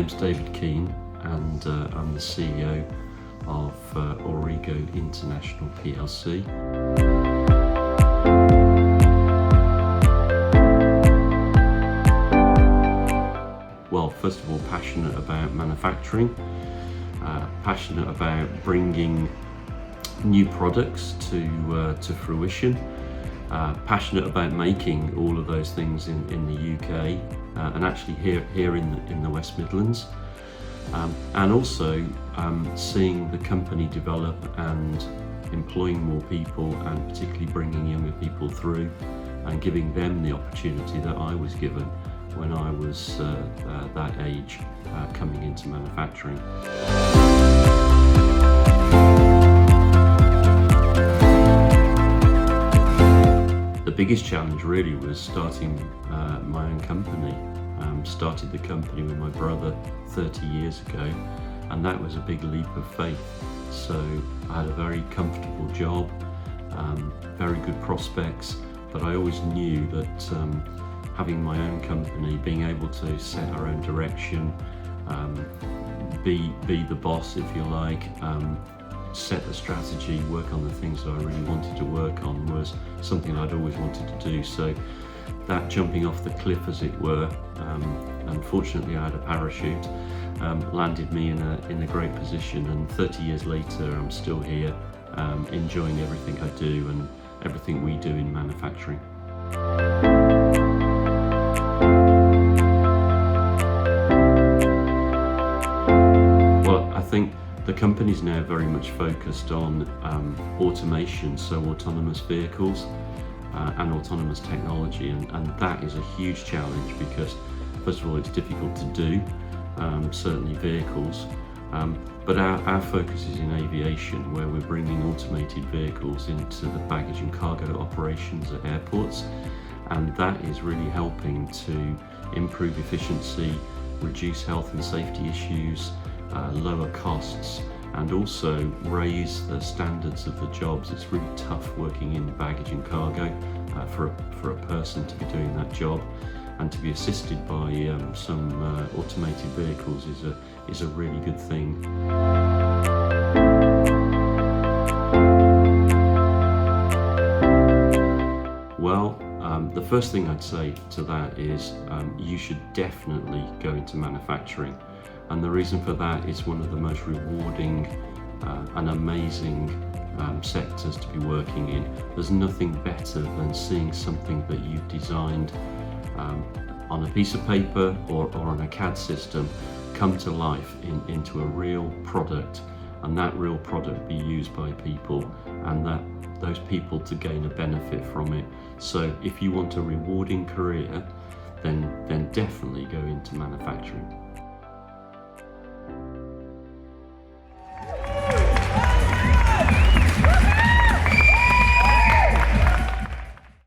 name's David Keene, and I'm the CEO of Origo International PLC. Well, first of all, passionate about manufacturing, passionate about bringing new products to fruition, passionate about making all of those things in the UK and actually here in the West Midlands, and also seeing the company develop and employing more people, and particularly bringing younger people through and giving them the opportunity that I was given when I was that age, coming into manufacturing. The biggest challenge really was starting my own company. Started the company with my brother 30 years ago, and that was a big leap of faith. So I had a very comfortable job, very good prospects, but I always knew that having my own company, being able to set our own direction, be the boss if you like, set the strategy, work on the things that I really wanted to work on, was something I'd always wanted to do. So that jumping off the cliff, as it were, unfortunately I had a parachute, landed me in a great position, and 30 years later I'm still here, enjoying everything I do and everything we do in manufacturing. Well, I think the company's now very much focused on automation, so autonomous vehicles and autonomous technology, and that is a huge challenge because, first of all, it's difficult to do, certainly vehicles, but our focus is in aviation, where we're bringing automated vehicles into the baggage and cargo operations at airports, and that is really helping to improve efficiency, reduce health and safety issues, lower costs, and also raise the standards of the jobs. It's really tough working in baggage and cargo for a person to be doing that job, and to be assisted by some automated vehicles is a really good thing. Well, the first thing I'd say to that is you should definitely go into manufacturing. And the reason for that is one of the most rewarding and amazing sectors to be working in. There's nothing better than seeing something that you've designed on a piece of paper or on a CAD system come to life into a real product, and that real product be used by people, and that those people to gain a benefit from it. So if you want a rewarding career, then definitely go into manufacturing.